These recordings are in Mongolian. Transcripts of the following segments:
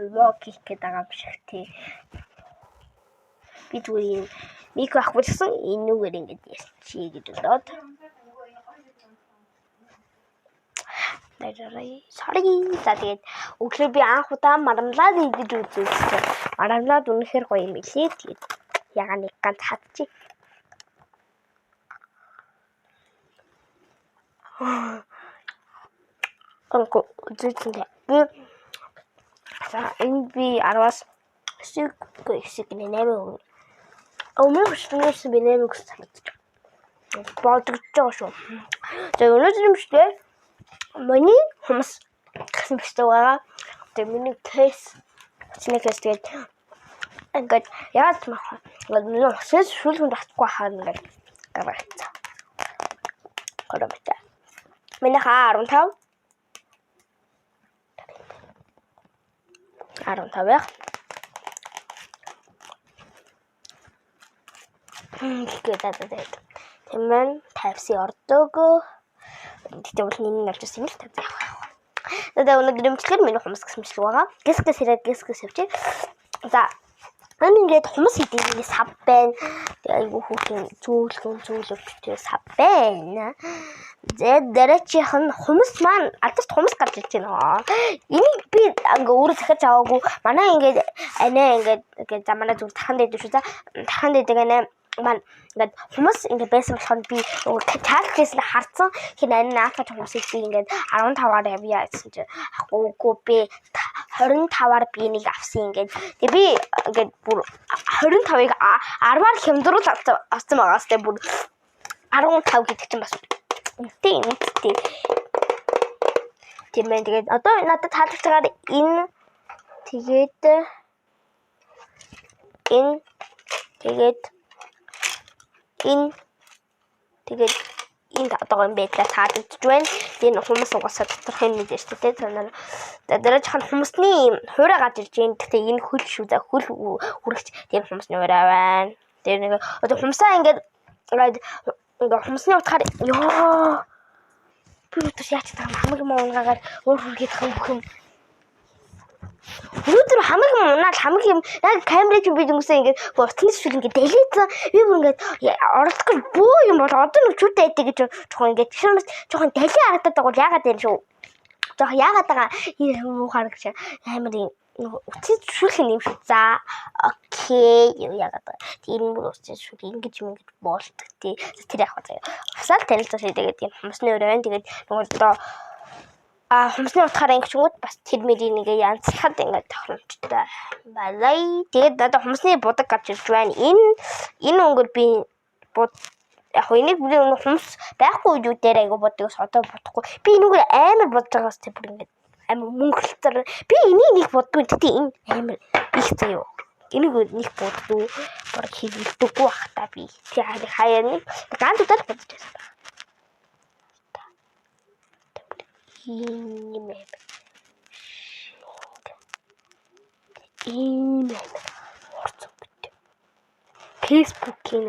влог хийх гэдэг байгаа юм шиг тий. Би зүгээр мик авахгүйсэн энүүгээр ингэж ярьчих гэж бодоод. Sorry. За тэгээд өглөө би анх удаа марамлаад идэж үзсэн. Марамлаад үнэхээр гоё юм билээ. Тэгээд яга нэг ганц хатчих. Анко үзсэн. За энэ би 10-аас 9 8. Өмнө хөшгөөс би 8 гэж санагдаж байна. Бодогдож байгаа шүү. За өнөөдөр юм шүү дээ. Миний хүмүүс гэсэн биштэй байгаа. Тэгээ миний кейс тэгээд ингээд яаж мах. Миний хүсээс шүлхэнд батгүй хаа ингээд гаргацсан. Коробта. Миний хаа 15. 15 яг. Тэгээд тэмэн тавьси ордог. Тэгтээ бол нэг нь орж ирсэн юм л тавьж явах. Тэгээд өнөөдөр юмчлэр миний хүмүүс гэсэн мэтлэг байгаа. Гэсгэс ирээд гэсгэс явчих. За ингээд хүмүүс хийдэг сав байна. Тэгээд айгүй хүүхэн зөөлөвчтэй сав байна. Тэгээд дараачихын хүмүүс маань алдарт хүмүүс гарч ирж байна. Энийг би ингээ өөрөө захиж аваагүй. Манай ингээд ингээд за манай зүг тахан дэйдэг шүү. За тахан дэйдэг анаа маань ингээд хүмүүс ингээд байсан болохоор би таархээс нь харсан хин анаа наатах хүмүүсийг би ингээд 15-аар авъя гэсэн чинь үгүй би 25-аар би нэг авсан ингээд тэгээ би ингээд бүр 25-ыг 10-аар хямдруулж авсан байгаас тэгээ бүр 15 гэдэг чинь бас тийм ээ тэгээд одоо надад таалагдж байгаа энэ тэгээд энэ одоо юм байдлаа таалагдж байна. Энэ хүмүүс угаасаа тодорхой юм мэдээж тэ танаар дараагийн хүмүүсний хуурай гарч ирж байна. Гэхдээ энэ хөл шүү. За хөл үргэлж тийм хүмүүсний хуурай байна. Тэр нэг одоо хүмүүсаа ингээд хүмүүсний утгаар ёо би өдөр яаж таам хамаг муунагаар өөр хүргээд бүх юм өнөөдөр хамаг муунаад хамаг юм яг камерыг би дүнсээ ингээд утасны шүл ингээд дэлээсэн би бүр ингээд оролдох бөө юм бол одоо нэг чүтэй байдаг гэж жоохон ингээд тийшээс жоохон далээ харагдаад байгаа бол яагаад юм шүү жоохон яагаад байгаа юм хараг гэж амар утасны шүл юм шүү за окей яагаад тийм бүр утасны шүл ингэж юм ингэж болдог тий тэр яг заяа усаал танилцуулж тэгээд юм хүмүүсний өрөө байна тэгээд нөгөө хүмүүсний утгаараа ингэж юм бас тэр мэрийг нэг янзлахад ингэж тохиромжтой байлаа. Тэгээд надад хүмүүсний будаг гарч ирж байна. Энэ өнгөр би яг энийг би хүмүүс байхгүй юу дээр айгу бодгоос одоо бодохгүй. Би энэгээр амар бодож байгаас тэр бүр ингэж амар мөнгөлтөр би энийг нэг боддгүй тэгтээ энэ амар их заяа. Энийг нэг боддгүй бор хийлдэггүй бах та би. Тэг хаяа нэг ганц удаа бодож байсан. Facebook-ийн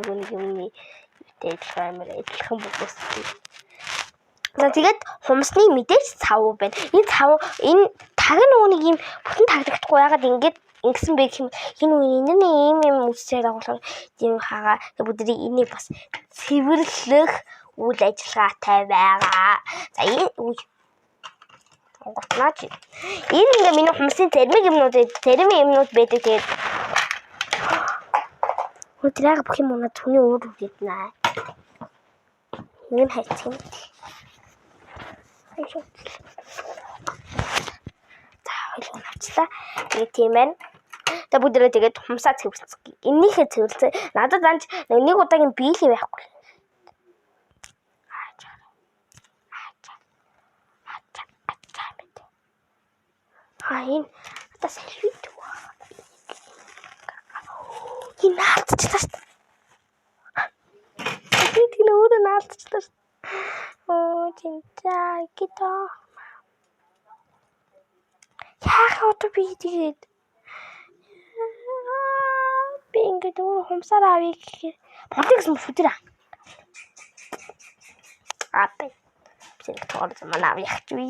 нэг юмны дээлхаймэр адилхан бүгээс. За тэгээд хүмүүсний мэдээж цав байна. Энэ таг нүг юм бүтэн таглагдахгүй ягаад ингэсэн бэ гэм энэ үе ийм үсчээр агуулсан тийм хаага бүгдийг энийг бас цэвэрлэх үйл ажиллагаатай байгаа. За энэ готнаач. Энэ ингээ миний хүмүүсийн зарим юмнууд байдаг тэгээд өдрөг бүх юм унаа түүний өөр үгднаа. Энэ хайцсан. За хоёул унаачлаа. Тэгээд тийм байна. Та бүгдээ тэгээд хумсаа цэвэрлцгээ. Энийхээ цэвэрлцээ. Надад данч нэг удаагийн биелийн байхгүй. Энэ одоо салвит уу. Энэ наалтчихлаа шүү дээ. Тийм өөрөө наалтчихлаа шүү дээ. Оо 진짜 기다. яахаа би тэгээд би ингээд өөр хумсаар авъя гэхээр бодгоос юм шүү дээ. Апэ. Би тоор замаа авъя гэж би.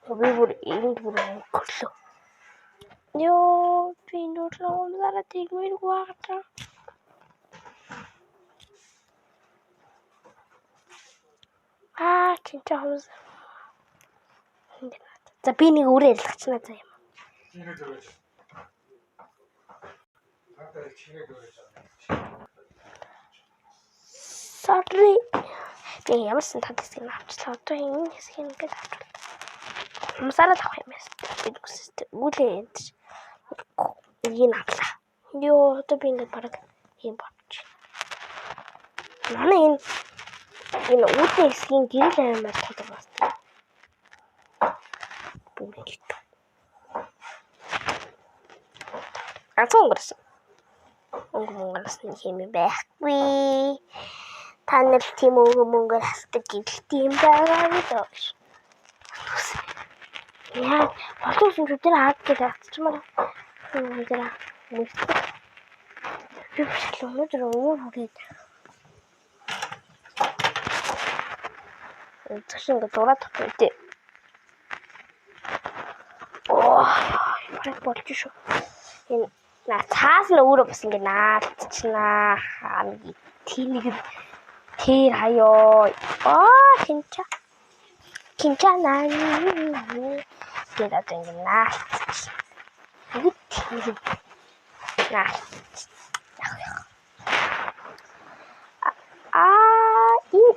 Би бүр энд бүр өнгөлөө. Ёо, би нүрэлэн зараа тэгмэргүй байгаа. 진짜 하면서. 자, 비니 오래 같이 나자. 치게 들어있어. 상태에 치게 들어있잖아. Sorry. Би ямар ч тань хэсгийг авчлаа. Одоо энэ хэсгийг ингээд авчлаа. Хамсараа тавах юм байна. Би үсэстэй. Үлээ энэ. Ийм авлаа. Ёо, одоо би ингээд бараг ийм болчих. Манай энэ үүдний хэсгийн гэрэл аймаар толгой басна. Бүгд. Ангонгорсон. Өнгөнгөрсөн юм байхгүй. Та нар тийм мөнгөөр хасдаг гэвэлтийн байгаа гэдэг. Яа, боловч өдөр хаад гэж хатчихмаар. Өдөр мөстэй. Би биш л өнөөдөр хүүгээд. Тэгш ингээд дураад тавьчих. Оо, яг болж шүү. Энэ цаас нь өөрөө бас ингээд наалтчихнаа. Хамгийн тийг тэр хаяа. Кинча наани. Тэгээд ингээд наалтчих. Нэг тэр наалт.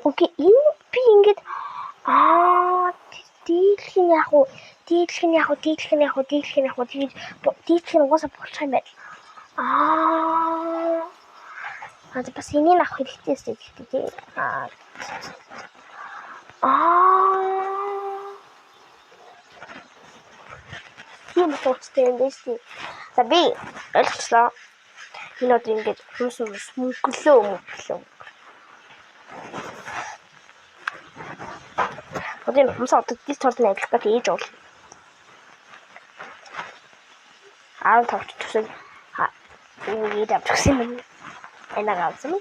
Окей, энэ би ингээд дийлэх нь яг уу тэгээд угаасаа болчих юм байна. Бас энийг авах хэрэгтэй тийм. Тийм болчихсон юм биш үү? За би ойлгочлоо. Энэ одоо ингээд хүмүүс мөнгөлөө. Одоо хүмүүс одоо дис толны ажиллагааг ээж уул. 15 төсөл энэ авчихсан юм. Энэ гавсан.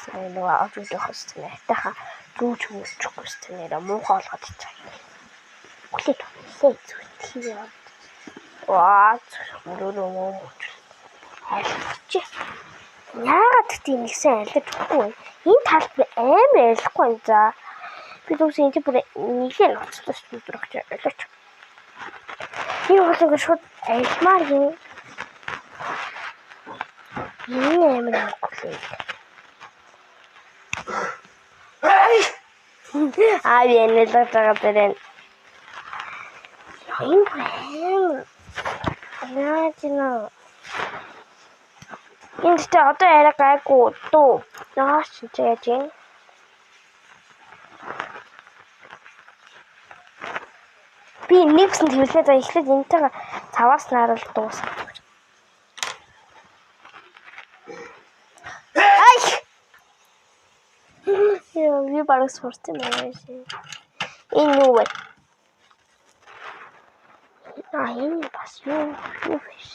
Сая нөгөө авчих хөстэй найтаха дүүч хүмүүсчихгүй нэрэ муухай болгоод ичээ. Хүлээд тийм юм. Мөрөө айлч. Яагаад тийм нэгсэн айлж өгөхгүй. Энэ талд би амар айлахгүй юм за. Би дүүс энэ бүр нэгэн ноцтой студиогч айлч. Энэ бол ингэ шууд айлмаар юм. Энэ амар айлгүй. Энэ л тагаа тэрэн. Яа энэ ч одоо арай гайгүй дөө. Чи яаж юм? Би нэгсэн твэлээ за эхлээд энэтэйгээ цаваас нааруул дуусах. Яа, би бараг сурт юм байна. Энэ юу вэ? Энэ бас юу биш.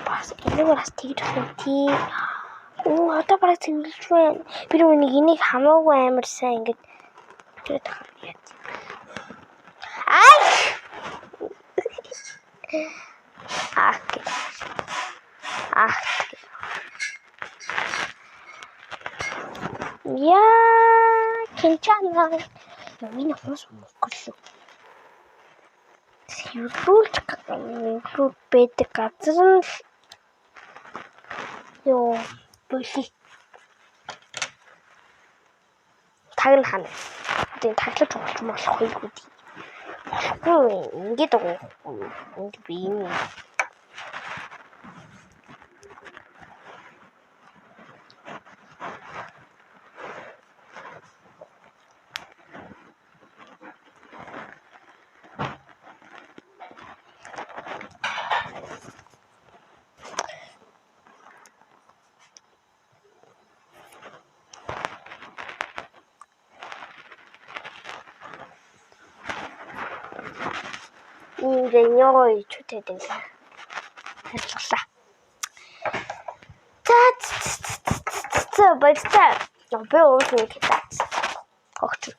Бас энэгээр тэгж болох тийм. Одоо бараг цэвэрлж байна. Би нүг энийг хамаагүй амар сайн ингэж тэгээд хаа. Яа, 괜찮아. 여기는 무슨 먹겠어? 유로를 베트 같은 요 뭐지? 다른 하네. 근데 다시 좀 먹고 이거지. 이게 더 이게 비니. 이제 영어에 초대된 거 해줬어. 벌써 배우고 있겠다. 걱정.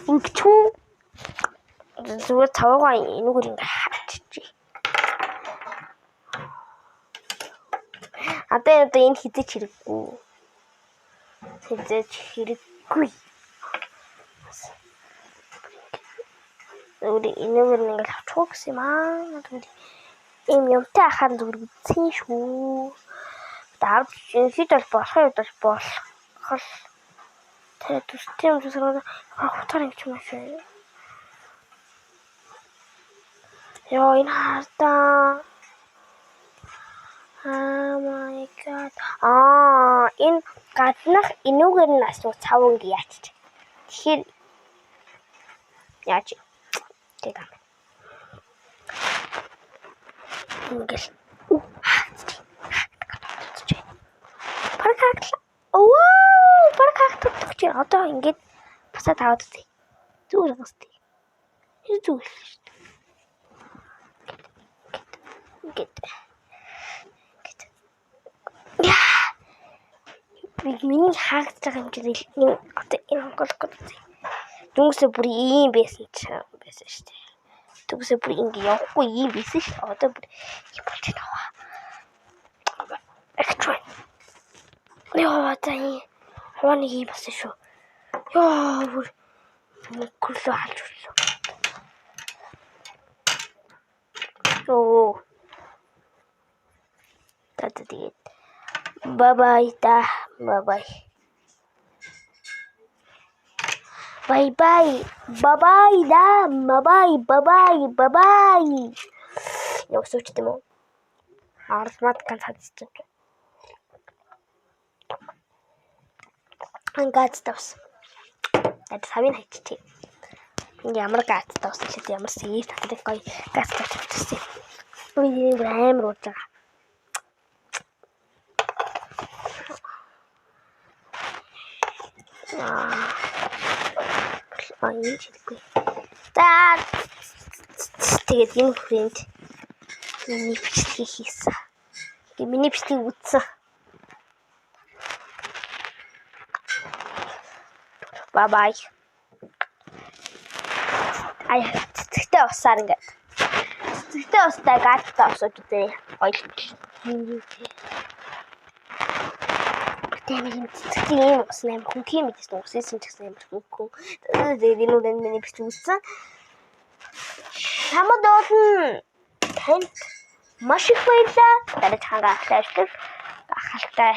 Ингэчүү. Зүгээр цаваагаа энүүгээр ингээ хаачихъя. Одоо энэ хизээч хэрэггүй. Зүгээр энүүгээр ингээ авчихгүй гэсэн юм аа. Ийм юмтай ахаар зүгээр үтсэн шүү. Давж хэд бол болох. Тэр төстэй юм шиг хутгаар ингэж юм шиг. Яа энэ хартаа. Oh my god. Энэ гаднах энүүгээр нь асуу цав ингээ яачих. Тэгэхээр яач. Тэгам. Ингээл. Паркагч одоо ингээд басаад аваад үзье. Зүгээр гастай. Тэр зүгээр л шүү дээ. Ингээд. Миний хаагдж байгаа юм чинь одоо энэ онголох гэдэг. Дүнсээ бүр ийм байсан шүү дээ. Дүнсээ бүр ингэ явахгүй ийм байсан шүү. Одоо бүр ийм болж байгаа. Экчвэн. Яа тань. Хооны ийм болсон шүү. Яа бүр мөкрлөө халж өрлөө. Оо. Тэгээд bye да. Bye. Bye да. Bye. Яа сочтой мó. Арсмат kan хадчихсан. Ангаац тавс. Эд савин хайчих. Ингээ ямар гаац тавс ч ямар сийг татдаг гоё гаац тавчихсан. Үгүй энэ амар ууж байгаа. Энэ чилгүй. За тэгээд энэ фрэнд миний бичлэг хийсэн. Миний бичлэг үзсэн. Bye. Ай цэцэгтэй усаар ингээд. Цэцэгтэй устай гааттай усууд үзээ. Ойлч. Тэмээ цэцэгтэй юм ус нэм хүн тийм мэдсэн уссэн ч гэсэн юм хүн. Тэгээд энэ үнэний бичлэг үзсэн. Хамаад доотлон танд маш их баярлалаа. Дараач хангаа ашиглаж ахалтай.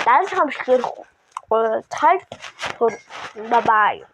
Дараач хамшлэр цайг bye.